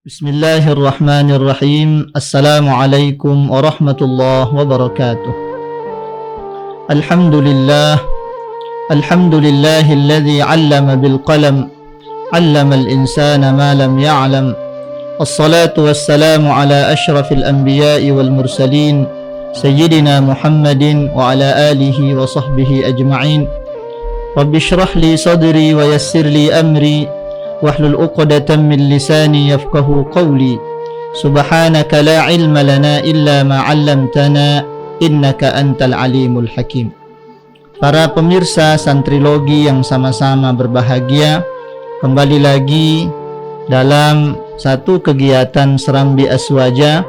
Bismillahirrahmanirrahim. Assalamualaikum warahmatullahi wabarakatuh. Alhamdulillah. Alhamdulillahilladzi 'allama bil qalam, 'allamal insana ma lam ya'lam. Assalatu wassalamu ala asyrafil anbiya'i wal mursalin, sayyidina Muhammadin wa ala alihi wa sahbihi ajma'in. Rabbi shrah li sadri wa yassir li amri wahlul 'uqdatam min lisani yafqahu qawli. Subhanaka la ilma lana illa ma 'allamtana innaka antal alimul hakim. Para pemirsa Santrilogi yang sama-sama berbahagia, kembali lagi dalam satu kegiatan Serambi Aswaja.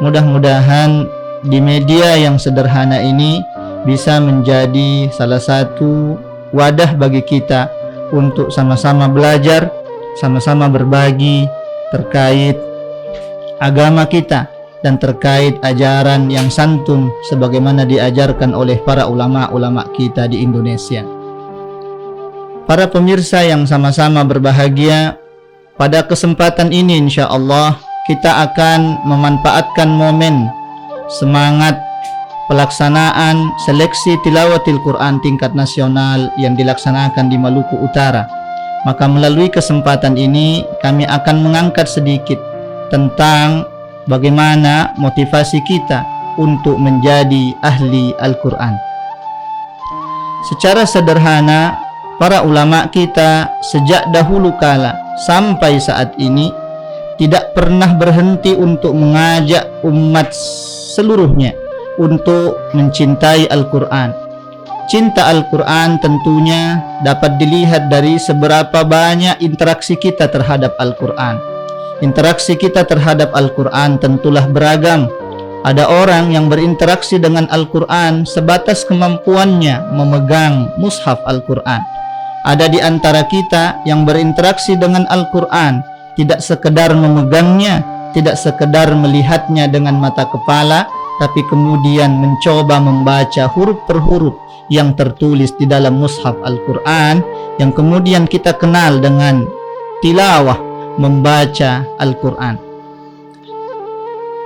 Mudah-mudahan di media yang sederhana ini bisa menjadi salah satu wadah bagi kita untuk sama-sama belajar, sama-sama berbagi terkait agama kita dan terkait ajaran yang santun sebagaimana diajarkan oleh para ulama-ulama kita di Indonesia. Para pemirsa yang sama-sama berbahagia, pada kesempatan ini insyaallah kita akan memanfaatkan momen semangat pelaksanaan seleksi tilawatil Quran tingkat nasional yang dilaksanakan di Maluku Utara. Maka melalui kesempatan ini kami akan mengangkat sedikit tentang bagaimana motivasi kita untuk menjadi ahli Al-Quran. Secara sederhana, para ulama kita sejak dahulu kala sampai saat ini tidak pernah berhenti untuk mengajak umat seluruhnya untuk mencintai Al-Quran. Cinta Al-Quran tentunya dapat dilihat dari seberapa banyak interaksi kita terhadap Al-Quran. Interaksi kita terhadap Al-Quran tentulah beragam. Ada orang yang berinteraksi dengan Al-Quran sebatas kemampuannya memegang mushaf Al-Quran. Ada di antara kita yang berinteraksi dengan Al-Quran tidak sekedar memegangnya, tidak sekedar melihatnya dengan mata kepala, tapi kemudian mencoba membaca huruf per huruf yang tertulis di dalam mushaf Al-Quran, yang kemudian kita kenal dengan tilawah, membaca Al-Quran.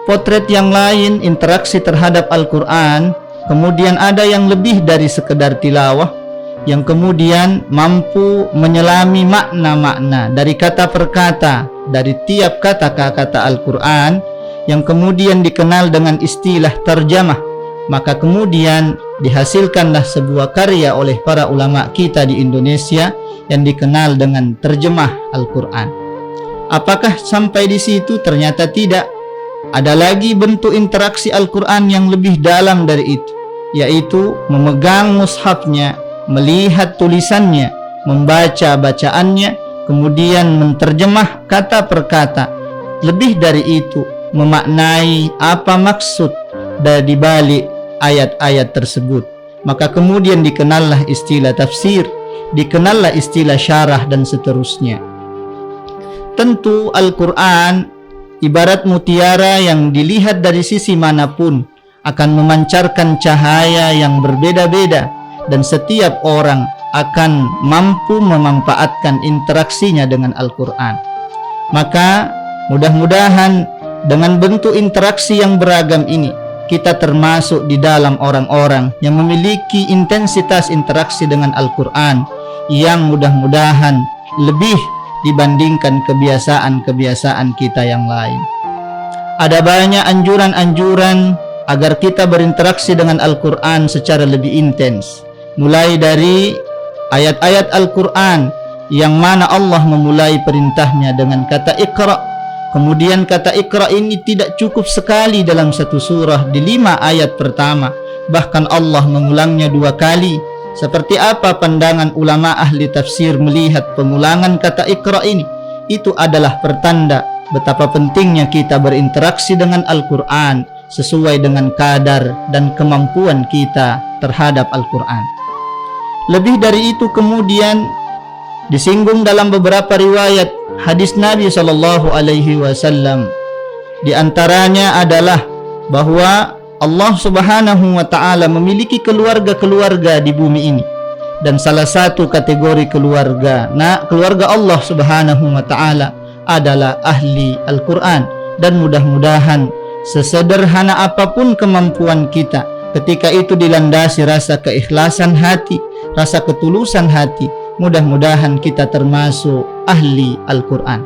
Potret yang lain, interaksi terhadap Al-Quran, kemudian ada yang lebih dari sekedar tilawah, yang kemudian mampu menyelami makna-makna dari kata per kata, dari tiap kata-kata Al-Quran, yang kemudian dikenal dengan istilah terjemah. Maka kemudian dihasilkanlah sebuah karya oleh para ulama kita di Indonesia yang dikenal dengan terjemah Al-Quran. Apakah sampai di situ? Ternyata tidak. Ada lagi bentuk interaksi Al-Quran yang lebih dalam dari itu, yaitu memegang mushafnya, melihat tulisannya, membaca bacaannya, kemudian menterjemah kata per kata. Lebih dari itu, memaknai apa maksud dari balik ayat-ayat tersebut. Maka kemudian dikenallah istilah tafsir, dikenallah istilah syarah dan seterusnya. Tentu Al-Quran ibarat mutiara yang dilihat dari sisi manapun akan memancarkan cahaya yang berbeda-beda, dan setiap orang akan mampu memanfaatkan interaksinya dengan Al-Quran. Maka mudah-mudahan dengan bentuk interaksi yang beragam ini, kita termasuk di dalam orang-orang yang memiliki intensitas interaksi dengan Al-Quran yang mudah-mudahan lebih dibandingkan kebiasaan-kebiasaan kita yang lain. Ada banyak anjuran-anjuran agar kita berinteraksi dengan Al-Quran secara lebih intens. Mulai dari ayat-ayat Al-Quran yang mana Allah memulai perintahnya dengan kata Iqra. Kemudian kata Iqra ini tidak cukup sekali dalam satu surah di 5 ayat pertama, bahkan Allah mengulangnya 2 kali. Seperti apa pandangan ulama ahli tafsir melihat pengulangan kata Iqra ini? Itu adalah pertanda betapa pentingnya kita berinteraksi dengan Al-Quran sesuai dengan kadar dan kemampuan kita terhadap Al-Quran. Lebih dari itu kemudian disinggung dalam beberapa riwayat hadis Nabi SAW. Di antaranya adalah bahwa Allah Subhanahu wa Ta'ala memiliki keluarga-keluarga di bumi ini, dan salah satu kategori keluarga Allah Subhanahu wa Ta'ala adalah ahli Al-Quran. Dan mudah-mudahan sesederhana apapun kemampuan kita, ketika itu dilandasi rasa keikhlasan hati, rasa ketulusan hati, mudah-mudahan kita termasuk ahli Al-Quran.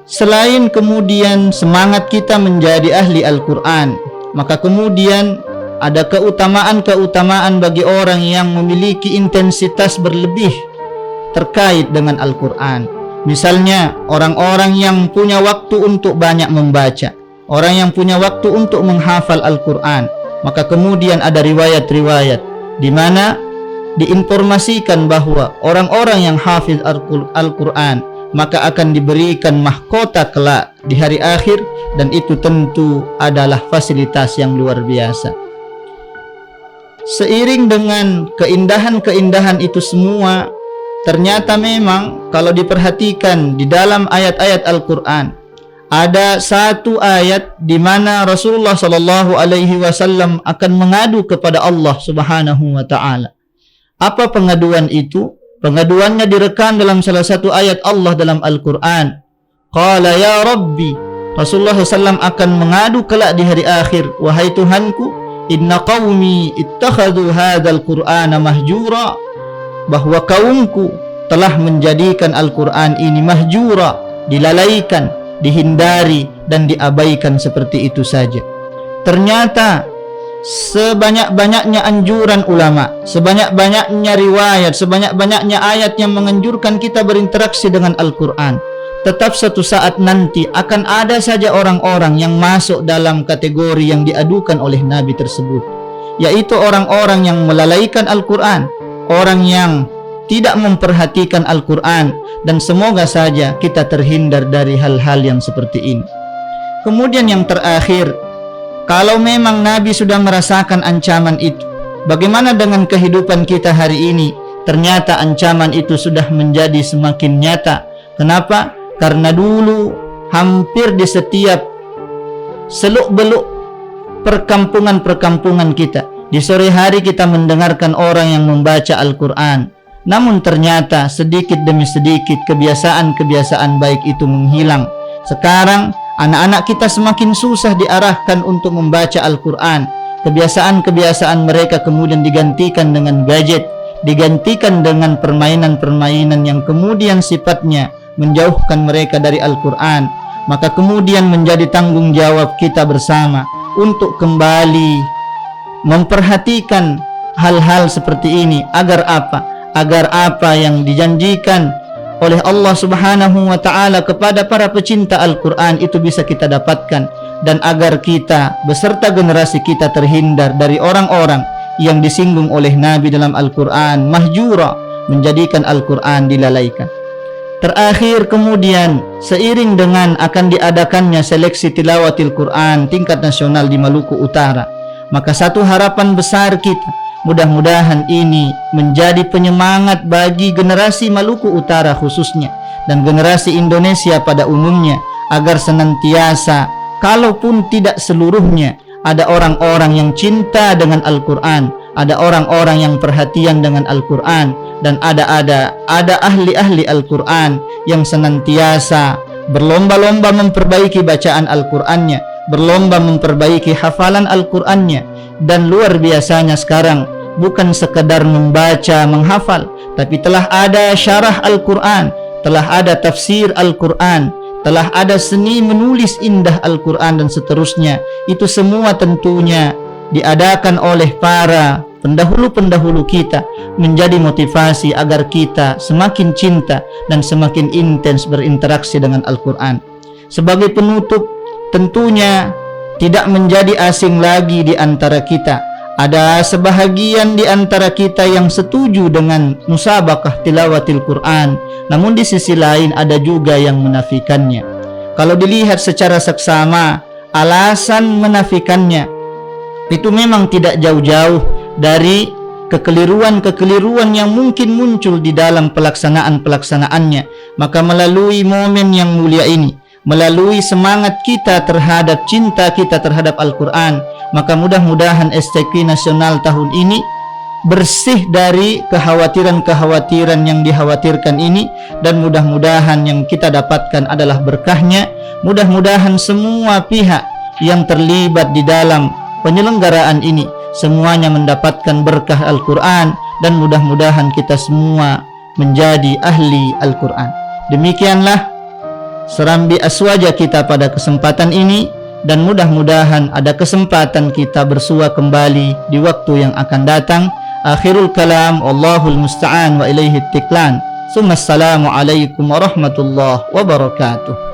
Selain kemudian semangat kita menjadi ahli Al-Quran, maka kemudian ada keutamaan-keutamaan bagi orang yang memiliki intensitas berlebih terkait dengan Al-Quran. Misalnya orang-orang yang punya waktu untuk banyak membaca, orang yang punya waktu untuk menghafal Al-Quran. Maka kemudian ada riwayat-riwayat di mana diinformasikan bahwa orang-orang yang hafiz Al-Quran maka akan diberikan mahkota kelak di hari akhir, dan itu tentu adalah fasilitas yang luar biasa. Seiring dengan keindahan-keindahan itu semua, ternyata memang kalau diperhatikan di dalam ayat-ayat Al-Quran, ada satu ayat di mana Rasulullah Shallallahu Alaihi Wasallam akan mengadu kepada Allah Subhanahu Wa Taala. Apa pengaduan itu? Pengaduannya direkam dalam salah satu ayat Allah dalam Al-Quran. Qala ya Rabbi, Rasulullah SAW akan mengadu kelak di hari akhir, wahai Tuhanku, inna qawmi ittakhadhu hadzal Qur'ana mahjura, bahwa kaumku telah menjadikan Al-Quran ini mahjura, dilalaikan, dihindari, dan diabaikan seperti itu saja. Ternyata sebanyak-banyaknya anjuran ulama, sebanyak-banyaknya riwayat, sebanyak-banyaknya ayat yang menganjurkan kita berinteraksi dengan Al-Quran, tetap suatu saat nanti akan ada saja orang-orang yang masuk dalam kategori yang diadukan oleh Nabi tersebut, yaitu orang-orang yang melalaikan Al-Quran, orang yang tidak memperhatikan Al-Quran, dan semoga saja kita terhindar dari hal-hal yang seperti ini. Kemudian yang terakhir, kalau memang Nabi sudah merasakan ancaman itu, bagaimana dengan kehidupan kita hari ini? Ternyata ancaman itu sudah menjadi semakin nyata. Kenapa? Karena dulu hampir di setiap seluk-beluk perkampungan-perkampungan kita, di sore hari kita mendengarkan orang yang membaca Al-Quran. Namun ternyata sedikit demi sedikit kebiasaan-kebiasaan baik itu menghilang. Sekarang anak-anak kita semakin susah diarahkan untuk membaca Al-Quran. Kebiasaan-kebiasaan mereka kemudian digantikan dengan gadget, digantikan dengan permainan-permainan yang kemudian sifatnya menjauhkan mereka dari Al-Quran. Maka kemudian menjadi tanggung jawab kita bersama untuk kembali memperhatikan hal-hal seperti ini. Agar apa? Agar apa yang dijanjikan oleh Allah Subhanahu wa Ta'ala kepada para pecinta Al-Quran itu bisa kita dapatkan, dan agar kita beserta generasi kita terhindar dari orang-orang yang disinggung oleh Nabi dalam Al-Quran, mahjura, menjadikan Al-Quran dilalaikan. Terakhir kemudian, seiring dengan akan diadakannya seleksi tilawatil Quran tingkat nasional di Maluku Utara, maka satu harapan besar kita, mudah-mudahan ini menjadi penyemangat bagi generasi Maluku Utara khususnya, dan generasi Indonesia pada umumnya, agar senantiasa, kalaupun tidak seluruhnya, ada orang-orang yang cinta dengan Al-Quran, ada orang-orang yang perhatian dengan Al-Quran, dan ada ahli-ahli Al-Quran yang senantiasa berlomba-lomba memperbaiki bacaan Al-Qurannya, berlomba memperbaiki hafalan Al-Qurannya. Dan luar biasanya sekarang bukan sekedar membaca, menghafal, tapi telah ada syarah Al-Quran, telah ada tafsir Al-Quran, telah ada seni menulis indah Al-Quran, dan seterusnya. Itu semua tentunya diadakan oleh para pendahulu-pendahulu kita, menjadi motivasi agar kita semakin cinta dan semakin intens berinteraksi dengan Al-Quran. Sebagai penutup, tentunya tidak menjadi asing lagi di antara kita, ada sebahagian di antara kita yang setuju dengan musabaqah tilawatil Quran, namun di sisi lain ada juga yang menafikannya. Kalau dilihat secara seksama, alasan menafikannya itu memang tidak jauh-jauh dari kekeliruan-kekeliruan yang mungkin muncul di dalam pelaksanaannya. Maka melalui momen yang mulia ini, melalui semangat kita terhadap cinta kita terhadap Al-Quran, maka mudah-mudahan STQ Nasional tahun ini bersih dari kekhawatiran-kekhawatiran yang dikhawatirkan ini, dan mudah-mudahan yang kita dapatkan adalah berkahnya. Mudah-mudahan semua pihak yang terlibat di dalam penyelenggaraan ini semuanya mendapatkan berkah Al-Quran, dan mudah-mudahan kita semua menjadi ahli Al-Quran. Demikianlah serambi aswaja kita pada kesempatan ini, dan mudah-mudahan ada kesempatan kita bersua kembali di waktu yang akan datang. Akhirul kalam, wallahul musta'an wa ilaihi tiklan. Assalamu alaikum warahmatullahi wabarakatuh.